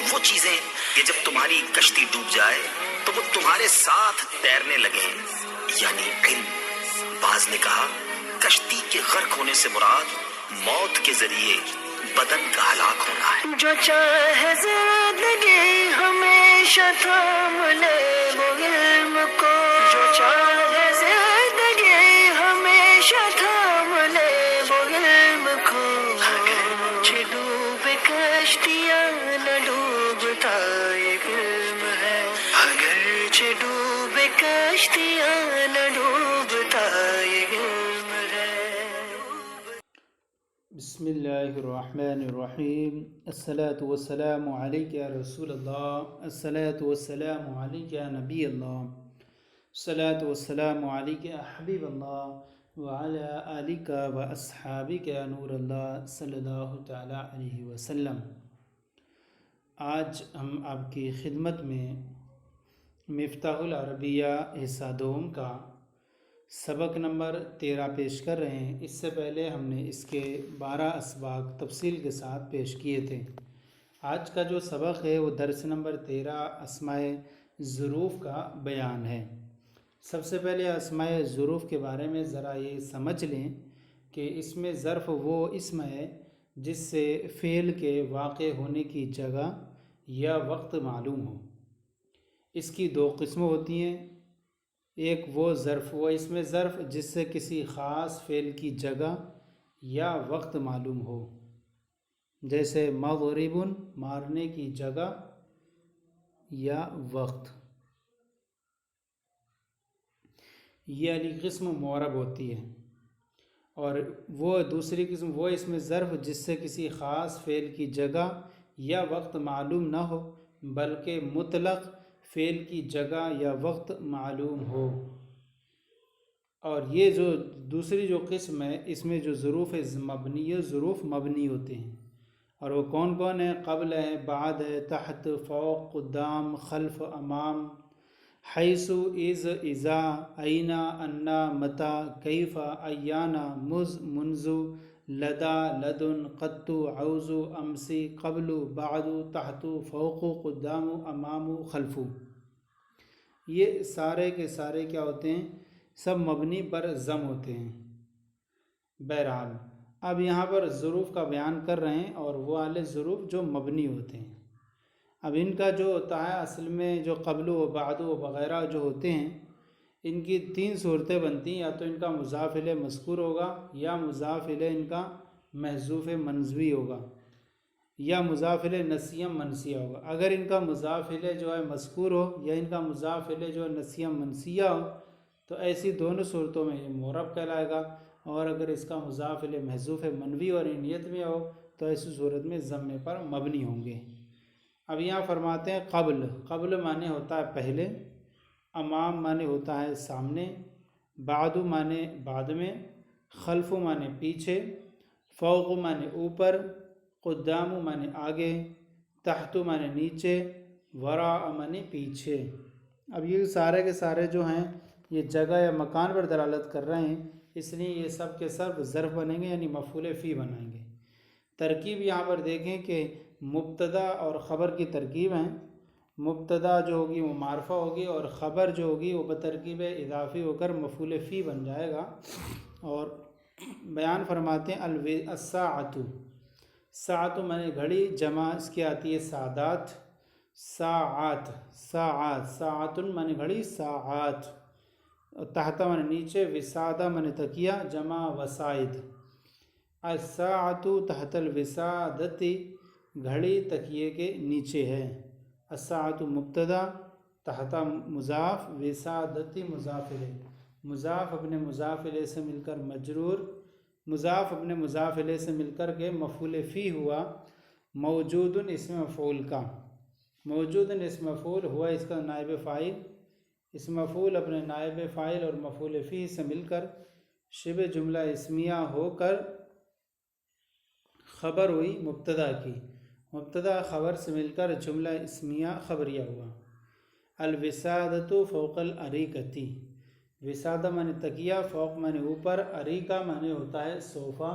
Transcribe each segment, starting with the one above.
وہ چیزیں کہ جب تمہاری کشتی ڈوب جائے تو وہ تمہارے ساتھ تیرنے لگے، یعنی علم۔ بعض نے کہا کشتی کے غرق ہونے سے مراد موت کے ذریعے بدن کا ہلاک ہونا ہے۔ جو چاہے زندگی ہمیشہ تھام لے وہ علم کو، جو چاہے زندگی ہمیشہ تھام لے وہ علم کو، اگرچہ ڈوبے کشتیاں نہ ڈوبتا ایک علم ہے، اگرچہ ڈوبے کشتیاں نہ ڈوبتا ایک علم ہے۔ بسم اللہ الرحمن الرحیم۔ الصلاۃ والسلام علیک یا رسول اللہ، الصلاۃ والسلام علیک یا نبی اللہ، الصلاۃ والسلام علیک یا حبیب اللہ وعلی آلک و اصحابک یا نور اللہ صلی اللہ تعالیٰ علیہ وسلم۔ آج ہم آپ کی خدمت میں مفتاح العربیہ حصہ دوم کا سبق نمبر 13 پیش کر رہے ہیں۔ اس سے پہلے ہم نے اس کے 12 اسباق تفصیل کے ساتھ پیش کیے تھے۔ آج کا جو سبق ہے وہ درس نمبر 13 اسماء ظروف کا بیان ہے۔ سب سے پہلے اسماء ظروف کے بارے میں ذرا یہ سمجھ لیں کہ اس میں ظرف وہ اسم ہے جس سے فعل کے واقع ہونے کی جگہ یا وقت معلوم ہو۔ اس کی دو قسمیں ہوتی ہیں، ایک وہ اسم ظرف جس سے کسی خاص فعل کی جگہ یا وقت معلوم ہو، جیسے مضرب مارنے کی جگہ یا وقت، یہ علی قسم معرب ہوتی ہے۔ اور وہ دوسری قسم وہ اسم ظرف جس سے کسی خاص فعل کی جگہ یا وقت معلوم نہ ہو بلکہ مطلق فعل کی جگہ یا وقت معلوم ہو۔ اور یہ جو دوسری جو قسم ہے اس میں جو ظروف مبنی ہوتے ہیں، اور وہ کون کون ہیں؟ قبل ہے، بعد ہے، تحت، فوق، قدام، خلف، امام، حیث، اذ، اذا، این، انا، متی، کیف، ایانا، مذ، منذ، لدا، لدن، قط، عوض، امسی، قبل، بعد، تحت، فوق، قدام، امام، خلف۔ یہ سارے کے سارے کیا ہوتے ہیں؟ سب مبنی پر ضم ہوتے ہیں۔ بہرحال اب یہاں پر ظروف کا بیان کر رہے ہیں، اور وہ والے ظروف جو مبنی ہوتے ہیں۔ اب ان کا جو ہوتا ہے اصل میں جو قبل و بعد و وغیرہ جو ہوتے ہیں، ان کی 3 صورتیں بنتی ہیں، یا تو ان کا مضاف الیہ مذکور ہوگا، یا مضاف الیہ ان کا محذوف منزوی ہوگا، یا مضاف الیہ نسیم منسیہ ہوگا۔ اگر ان کا مضاف الیہ جو ہے مذکور ہو یا ان کا مضاف الیہ جو ہے نسیم منسیہ ہو تو ایسی دونوں صورتوں میں یہ معرب کہلائے گا، اور اگر اس کا مضاف الیہ محذوف منوی اور نیت میں ہو تو ایسی صورت میں ضمے پر مبنی ہوں گے۔ اب یہاں فرماتے ہیں قبل معنی ہوتا ہے پہلے، امام معنی ہوتا ہے سامنے، بعد معنی بعد میں، خلف معنی پیچھے، فوق معنی اوپر، قدام معنی آگے، تحت معنی نیچے، وراء معنی پیچھے۔ اب یہ سارے کے سارے جو ہیں یہ جگہ یا مکان پر دلالت کر رہے ہیں، اس لیے یہ سب کے سب ظرف بنیں گے، یعنی مفعول فی بنائیں گے۔ ترکیب یہاں پر دیکھیں کہ مبتدا اور خبر کی ترکیب ہیں۔ مبتدا جو ہوگی وہ معرفہ ہوگی، اور خبر جو ہوگی وہ بترکیب اضافی ہو کر مفعول فی بن جائے گا۔ اور بیان فرماتے ہیں الساعۃ، ساعت معنی گھڑی، جمع اس کی آتی ہے سعدات، ساعت معنی گھڑی، ساعات، تحت معنی نیچے، وسادہ معنی تکیہ، جمع وسائد۔ الساعۃ تحت الوسادۃ، گھڑی تکیے کے نیچے ہے۔ الساعۃ مبتدا، تحت مضاف، وسادۃ مضاف الیہ، مضاف اپنے مضاف الیہ سے مل کر مجرور، مضاف اپنے مضاف الیہ سے مل کر کے مفعول فی ہوا، موجود اسم مفعول کا، موجود اسم مفعول ہوا اس کا نائب فاعل، اس مفعول اپنے نائب فاعل اور مفعول فی سے مل کر شبہ جملہ اسمیہ ہو کر خبر ہوئی مبتدا کی، مبتدا خبر سے مل کر جملہ اسمیہ خبریہ ہوا۔ الوسادۃ فوق الارikۃ، وسادہ معنی تکیہ، فوق معنی اوپر، اریکہ معنی ہوتا ہے صوفہ،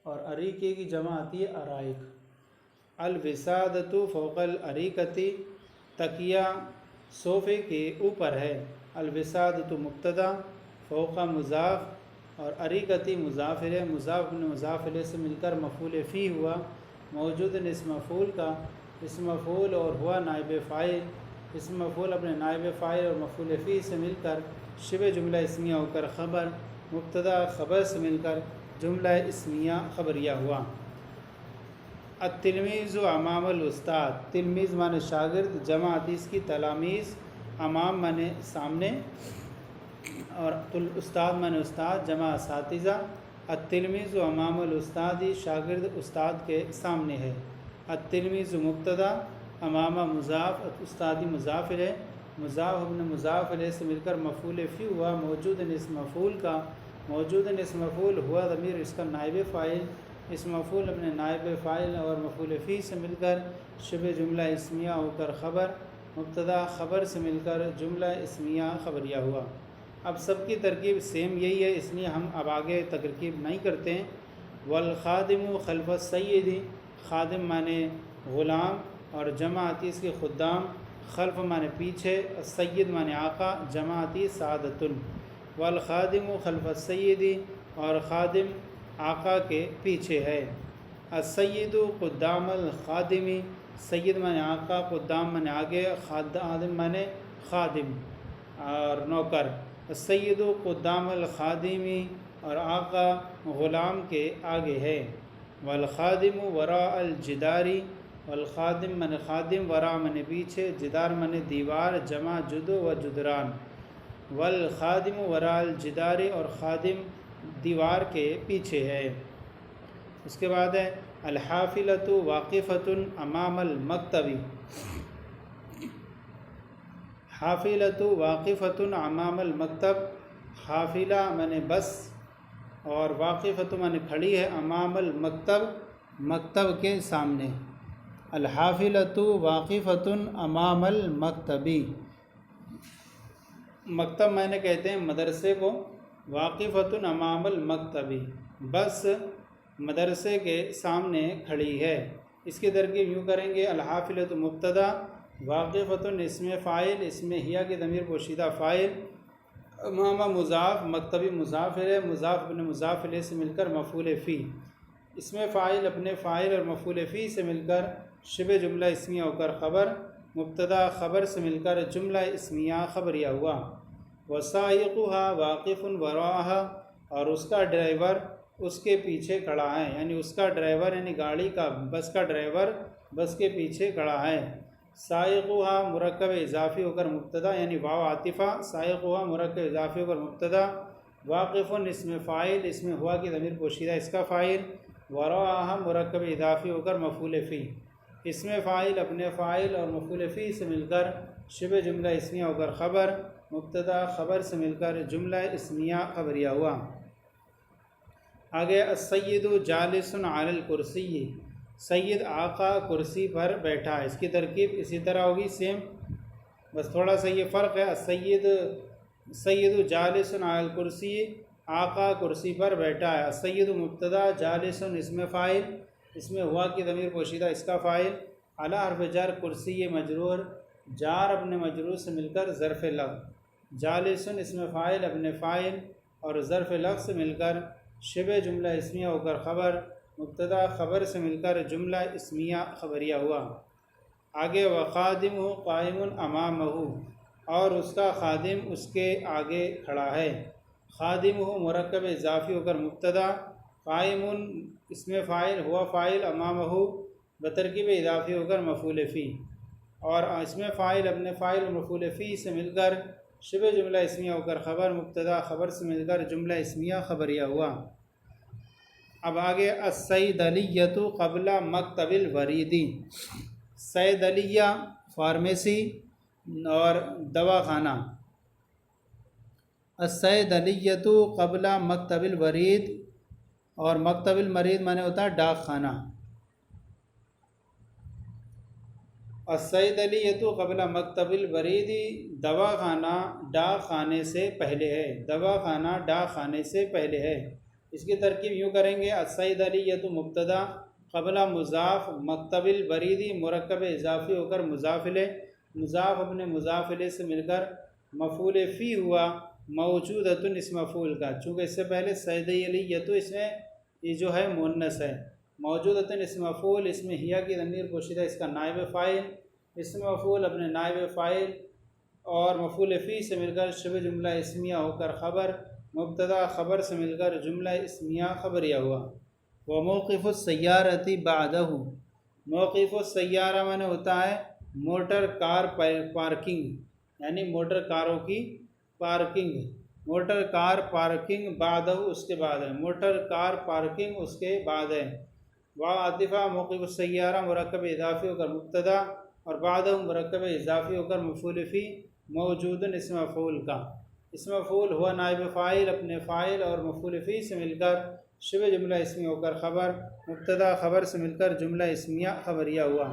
اور اریکے کی جمع آتی ہے ارائک۔ الوسادۃ فوق العریکتی، تکیہ صوفے کے اوپر ہے۔ الوسادۃ مبتدا، فوق مضاف اور عریکتی مضاف الیہ، مضاف نے مضاف الیہ سے مل کر مفعول فی ہوا، موجود اسم مفعول کا، اسم مفعول اور ہوا نائب فاعل، اسم مفعول اپنے نائب فاعل اور مفعول فی سے مل کر شبہ جملہ اسمیہ ہو کر خبر، مبتدا خبر سے مل کر جملہ اسمیہ خبریہ ہوا۔ التلمیذ امام الاستاد، تلمیذ معنی شاگرد، جمع حدیث کی تلامیذ، امام معنی سامنے اور استاد معنی استاد، جمع اساتذہ۔ التلمیذ امام الاستاد، شاگرد استاد کے سامنے ہے۔ التلمیذ مبتدا، امام مضاف، استادی مضاف الیہ، مضاف ابن مضاف الیہ سے مل کر مفعول فی ہوا، موجود اسم مفعول کا، موجود اسم مفعول ہوا ضمیر اس کا نائب فاعل، اسم مفعول اپنے نائب فاعل اور مفعول فی سے مل کر شبہ جملہ اسمیہ ہو کر خبر، مبتدا خبر سے مل کر جملہ اسمیہ خبریہ ہوا۔ اب سب کی ترکیب سیم یہی ہے، اس لیے ہم اب آگے ترکیب نہیں کرتے ہیں۔ والخادم خلف السید، خادم معنی غلام اور جمع آتی اس کے خدام، خلف معنی پیچھے، السید معنی آقا، جمع آتی سعادت۔ والخادم خلف السید، اور خادم آقا کے پیچھے ہے۔ السید قدام الخادمی، سید معنی آقا، قدام معنی آگے، خادم معنی خادم اور نوکر۔ السید قدام الخادمی، اور آقا غلام کے آگے ہے۔ والخادم وراء الجداری، والخادم من خادم، وراء من پیچھے، جدار من دیوار، جمع جدو و جدران۔ والخادم وراء الجداری، اور خادم دیوار کے پیچھے ہے۔ اس کے بعد ہے الحافلۃ واقفۃ امام المکتب، حافلۃ واقفۃ امام المکتب، حافلہ من بس اور واقفۃ من کھڑی ہے، امام المکتب مکتب کے سامنے۔ الحافلۃ واقفۃ امام المکتبی، مکتب میں نے کہتے ہیں مدرسے کو، واقفۃ امام المکتبی، بس مدرسے کے سامنے کھڑی ہے۔ اس کی ترکیب یوں کریں گے، الحافلۃ مبتدا، واقفۃ اسم فاعل، اسم ہیہ کی ضمیر پوشیدہ فاعل، امام مضاف، مکتبی مضاف الیہ، مضاف اپنے مضاف الیہ سے مل کر مفعول فی، اسم فاعل اپنے فاعل اور مفعول فی سے مل کر شبہ جملہ اسمیہ ہو کر خبر، مبتدا خبر سے مل کر جملہ اسمیہ خبریہ ہوا۔ وسائقها واقف وراءها، اور اس کا ڈرائیور اس کے پیچھے کھڑا ہے، یعنی اس کا ڈرائیور یعنی گاڑی کا، بس کا ڈرائیور بس کے پیچھے کھڑا ہے۔ سائقها مرکب اضافی ہو کر مبتدا، یعنی واو عاطفہ، سائقها مرکب اضافی ہو کر مبتدا، واقف اسم فاعل، اسم ہوا کی ضمیر پوشیدہ اس کا فاعل، وراءها مرکب اضافی ہو کر مفعول فی، اسم فاعل اپنے فاعل اور مفعول فی سے مل کر شبہ جملہ اسمیہ ہو کر خبر، مبتدا خبر سے مل کر جملہ اسمیہ خبریہ ہوا۔ آگے السید جالس علی الکرسی، سید آقا کرسی پر بیٹھا ہے۔ اس کی ترکیب اسی طرح ہوگی سیم، بس تھوڑا سا یہ فرق ہے۔ السید جالس علی الکرسی، آقا کرسی پر بیٹھا ہے۔ السید مبتدا، جالس اسم فاعل، اس میں ہوا کی ضمیر پوشیدہ اس کا فاعل، اعلی حرف جر، کرسی مجرور، جار اپنے مجرور سے مل کر ظرف لفظ، جالس اسم فاعل اپنے فاعل اور ظرف لفظ سے مل کر شبہ جملہ اسمیہ ہو کر خبر، مبتدا خبر سے مل کر جملہ اسمیہ خبریہ ہوا۔ آگے وخادم قائم امامہ، اور اس کا خادم اس کے آگے کھڑا ہے۔ خادم مرکب اضافی ہو کر مبتدا، قائم اسم فاعل ہوا فاعل، امامہ بترکیب اضافی ہو کر مفعول فی، اور اسم فاعل اپنے فاعل اور مفعول فی سے مل کر شبہ جملہ اسمیہ ہو کر خبر، مبتدا خبر سے مل کر جملہ اسمیہ خبریہ ہوا۔ اب آگے الصیدلیۃ قبل مکتب الوریدی، صیدلیہ فارمیسی اور دواخانہ، الصیدلیۃ قبل مکتب الورید، اور مکتب المرید معنی ہوتا ہے ڈاک خانہ۔ الصیدلیۃ قبل مکتب الورید، دواخانہ ڈاک خانے سے پہلے ہے، دواخانہ ڈاک خانے سے پہلے ہے۔ اس کی ترکیب یوں کریں گے، الصیدلیۃ مبتدا، قبلہ مضاف مکتب البریدی مرکب اضافی ہو کر مضافلے، مضاف اپنے مضافلے سے مل کر مفعول فی ہوا، موجودۃ اسم مفعول کا، چونکہ اس سے پہلے سیدی علی یہ تو اس میں یہ جو ہے مؤنث ہے، موجودۃ اسم مفعول، اس میں ہیا کی ضمیر پوشیدہ اس کا نائب فاعل، اسم مفعول اپنے نائب فاعل اور مفعول فی سے مل کر شبہ جملہ اسمیہ ہو کر خبر، مبتدا خبر سے مل کر جملہ اسمیہ خبریہ ہوا۔ وموقف السیارۃ بعدہ، موقف السیارہ معنی ہوتا ہے موٹر کار پارکنگ، یعنی موٹر کاروں کی پارکنگ، موٹر کار پارکنگ بعدہ اس کے بعد ہے، موٹر کار پارکنگ اس کے بعد ہے۔ وعاطفہ موقف السیارہ مرکب اضافی ہو کر مبتدا اور بعدہ مرکب اضافی ہو کر مفعول فی، موجود اسم مفعول کا، اسم مفعول ہوا نائب فاعل اپنے فاعل اور مفعول فی سے مل کر شبہ جملہ اسمیہ ہو کر خبر، مبتدا خبر سے مل کر جملہ اسمیہ خبریہ ہوا۔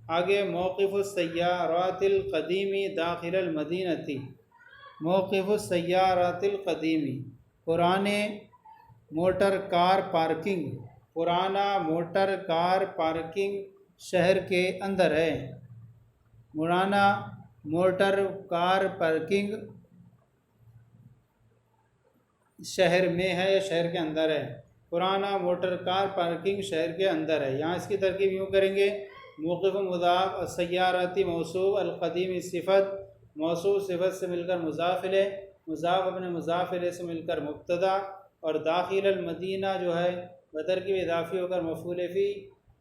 آگے موقف السیارات القدیمی داخل المدینہ، موقف السیارات القدیمی پرانے موٹر کار پارکنگ، پرانا موٹر کار پارکنگ شہر کے اندر ہے، پرانا موٹر کار پارکنگ شہر میں ہے یا شہر کے اندر ہے، پرانا موٹر کار پارکنگ شہر کے اندر ہے۔ یہاں اس کی ترکیب یوں کریں گے، موقف مضاف، السیاراتی موصوف، القدیم صفت، موصوف صفت سے مل کر مضاف الیہ، مضاف اپنے مضاف الیہ سے مل کر مبتدا اور داخل المدینہ جو ہے بترکیب اضافی ہو کر مفعول فی،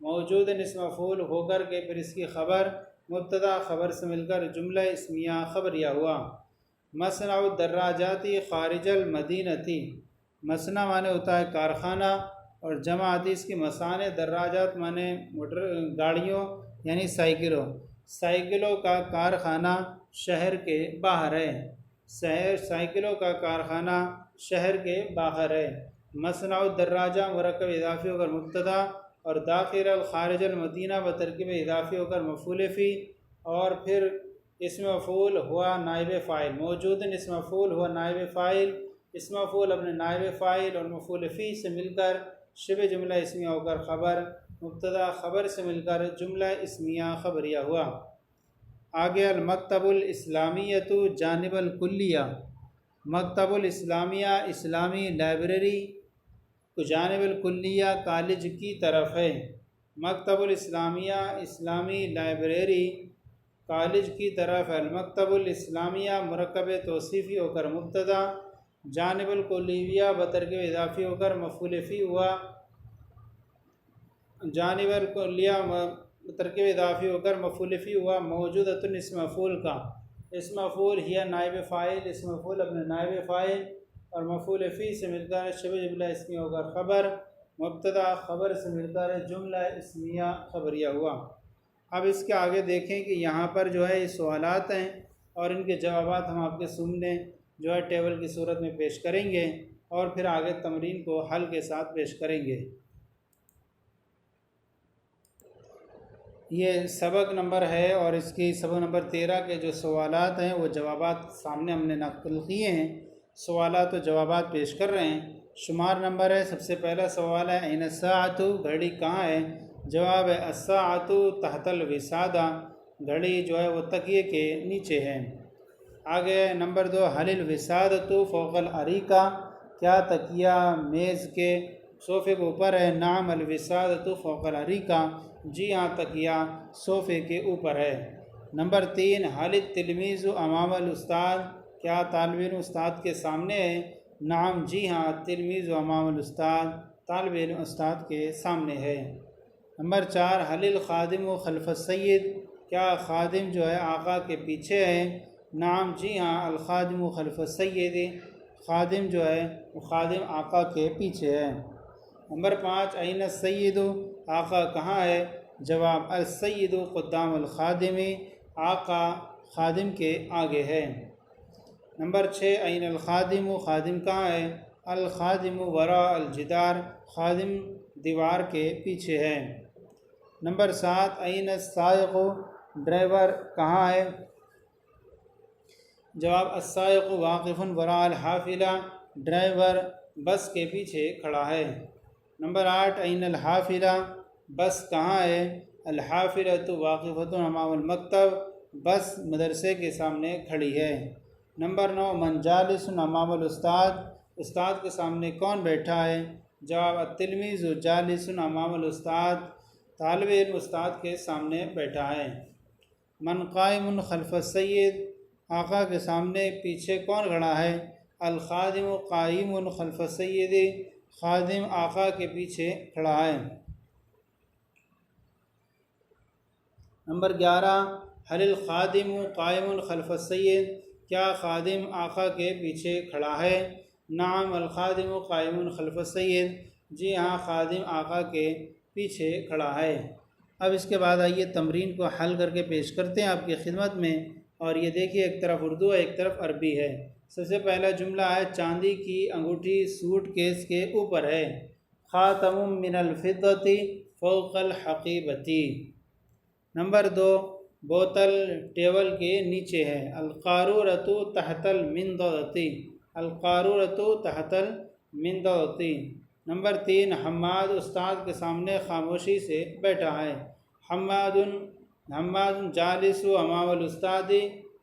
موجود اسم مفعول ہو کر کے پھر اس کی خبر، مبتدا خبر سے مل کر جملہ اسمیہ خبریہ ہوا۔ مصنع الدراجاتی خارج المدینتی، مصنع معنی ہوتا ہے کارخانہ اور جمع آتی اس کی مصانع، دراجات معنی موٹر گاڑیوں یعنی سائیکلوں، سائیکلوں کا کارخانہ شہر کے باہر ہے، سائیکلوں کا کارخانہ شہر کے باہر ہے۔ مصنع الدراجہ مرکب اضافی ہو کر مبتدا اور داخل الخارج المدینہ بترکیب اضافی ہو کر مفعول فی اور پھر اسم مفعول ہوا نائب فاعل، موجود اسم مفعول ہوا نائب فاعل، اسم مفعول اپنے نائب فاعل اور مفعول فی سے مل کر شبہ جملہ اسمیہ ہو کر خبر، مبتدا خبر سے مل کر جملہ اسمیہ خبریہ ہوا۔ آگے المکتب الاسلامیۃ جانب الکلیہ، مکتب الاسلامیہ اسلامی لائبریری جانب الکلیہ کالج کی طرف ہے، مکتب الاسلامیہ اسلامی لائبریری کالج کی طرف ہے۔ المکتب الاسلامیہ مرکب توصیفی ہو کر مبتدا، جانب الکلیہ بترکیب اضافی ہو کر مفعول فی ہوا، جانب الکلیہ ترکیب اضافی ہو کر مفعول فی ہوا، موجودۃ اسم مفعول کا، اسم مفعول ہی نائب فاعل، اسم مفعول اپنے نائب فاعل اور مفعول فی سے مل کر شبہ جملہ اسمیہ ہو کر خبر، مبتدا خبر سے مل کر جملہ اسمیہ خبریہ ہوا۔ اب اس کے آگے دیکھیں کہ یہاں پر جو ہے یہ سوالات ہیں اور ان کے جوابات ہم آپ کے سامنے جو ہے ٹیبل کی صورت میں پیش کریں گے اور پھر آگے تمرین کو حل کے ساتھ پیش کریں گے۔ یہ سبق نمبر ہے اور اس کی سبق نمبر 13 کے جو سوالات ہیں وہ جوابات سامنے ہم نے نقل کیے ہیں، سوالات و جوابات پیش کر رہے ہیں۔ شمار نمبر ہے، سب سے پہلا سوال ہے این الساعۃ، گھڑی کہاں ہے؟ جواب ہے الساعۃ تحت الوسادہ، گھڑی جو ہے وہ تکیے کے نیچے ہے۔ آگے نمبر 2 حل الوسادۃ فوق الاریکہ، کیا تکیہ میز کے صوفے کے اوپر ہے؟ نعم الوسادۃ فوق الاریکہ، جی ہاں تکیہ صوفے کے اوپر ہے۔ نمبر 3 حل التلمیذ امام الاستاذ، کیا طالب علم استاد کے سامنے ہے؟ نعم جی ہاں التلمیذ امام الاستاذ، طالب علم استاد کے سامنے ہے۔ نمبر 4 حل الخادم خلف السید، کیا خادم جو ہے آقا کے پیچھے ہے؟ نعم جی ہاں الخادم خلف السید، خادم جو ہے وہ خادم آقا کے پیچھے ہے۔ نمبر 5 این السید، آقا کہاں ہے؟ جواب السید قدام الخادم، آقا خادم کے آگے ہے۔ نمبر 6 این الخادم، خادم کہاں ہے؟ الخادم وراء الجدار، خادم دیوار کے پیچھے ہے۔ نمبر 7 این السائق، ڈرائیور کہاں ہے؟ جواب السائق واقف وراء الحافلہ، ڈرائیور بس کے پیچھے کھڑا ہے۔ نمبر 8 این الحافلہ، بس کہاں ہے؟ الحافلۃ واقفۃ امام المکتب، بس مدرسے کے سامنے کھڑی ہے۔ نمبر 9 من جالس امام الاستاد، استاد کے سامنے کون بیٹھا ہے؟ جواب التلمیذ جالس امام الاستاد، طالب علم استاد کے سامنے بیٹھا ہے۔ من قائم خلف السید، آقا کے سامنے پیچھے کون کھڑا ہے؟ الخادم قائم خلف السید، خادم آقا کے پیچھے کھڑا ہے۔ نمبر 11 حل الخادم قائم خلف السید، کیا خادم آقا کے پیچھے کھڑا ہے؟ نعم الخادم قائم خلف السید، جی ہاں خادم آقا کے پیچھے کھڑا ہے۔ اب اس کے بعد آئیے تمرین کو حل کر کے پیش کرتے ہیں آپ کی خدمت میں، اور یہ دیکھیے ایک طرف اردو ہے ایک طرف عربی ہے۔ سب سے پہلا جملہ ہے چاندی کی انگوٹھی سوٹ کیس کے اوپر ہے۔ خاتم من الفضة فوق الحقیبتی۔ نمبر 2 بوتل ٹیبل کے نیچے ہے۔ القارورۃ تحت المنضدۃ، القارورۃ تحت المنضدۃ۔ نمبر 3 حماد استاد کے سامنے خاموشی سے بیٹھا ہے۔ حماد جالس امام الاستاد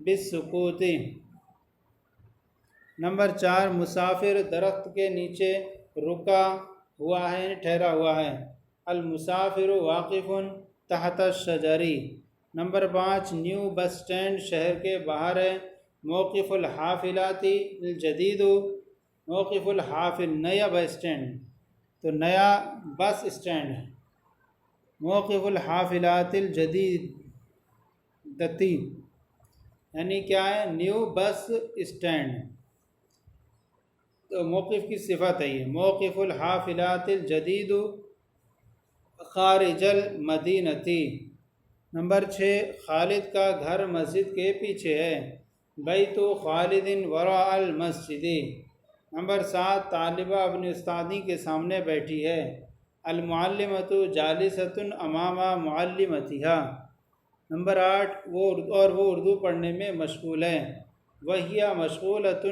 بالسکوت۔ نمبر 4 مسافر درخت کے نیچے رکا ہوا ہے، ٹھہرا ہوا ہے۔ المسافر واقف تحت الشجر۔ نمبر 5 نیو بس اسٹینڈ شہر کے باہر ہے۔ موقف الحافلات الجدید، موقف الحافل نیا بس اسٹینڈ، تو نیا بس اسٹینڈ ہے۔ موقف الحافلات الجدیدتی یعنی کیا ہے؟ نیو بس اسٹینڈ، تو موقف کی صفت ہے یہ۔ موقف الحافلات الجدید خارج المدینتی۔ نمبر 6 خالد کا گھر مسجد کے پیچھے ہے۔ بیت خالد وراء المسجد۔ نمبر 7 طالبہ اپنی استادی کے سامنے بیٹھی ہے۔ المعلمۃ جالسۃ امام معلمتہا۔ نمبر 8 وہ اردو پڑھنے میں مشغول ہے۔ وہی مشغولۃ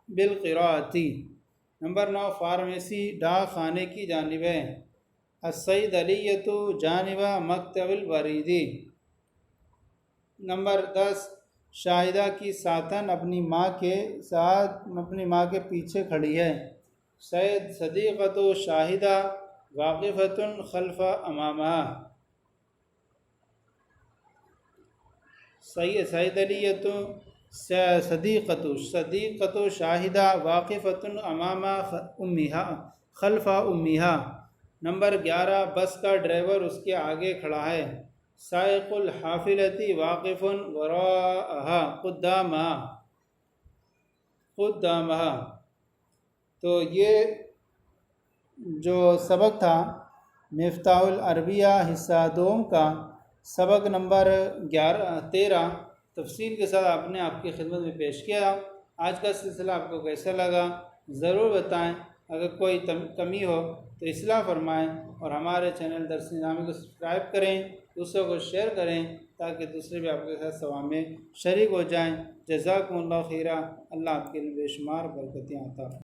بالقراءۃ۔ نمبر 9 فارمیسی ڈاک خانے کی جانب ہے۔ الصیدلیۃ جانب مکتب البرید۔ نمبر 10 شاہدہ کی ساتن اپنی ماں کے ساتھ اپنی ماں کے پیچھے کھڑی ہے۔ صدیقۃ شاہدہ واقفۃ خلف امامہا۔ صیدلیۃ صدیقۃ شاہدہ واقفۃ امام امہا خلف امہا۔ نمبر 11 بس کا ڈرائیور اس کے آگے کھڑا ہے۔ سائق الحافلۃ واقف وراءہا قدامہا۔ تو یہ جو سبق تھا مفتاح العربیہ حصہ دوم کا سبق نمبر 13 تفصیل کے ساتھ آپ نے آپ کی خدمت میں پیش کیا۔ آج کا سلسلہ آپ کو کیسا لگا ضرور بتائیں۔ اگر کوئی کمی ہو تو اصلاح فرمائیں، اور ہمارے چینل درس نظامی کو سبسکرائب کریں، دوسروں کو شیئر کریں تاکہ دوسرے بھی آپ کے ساتھ ثواب میں شریک ہو جائیں۔ جزاکم اللہ خیرہ۔ اللہ آپ کے لیے بے شمار برکتیں عطا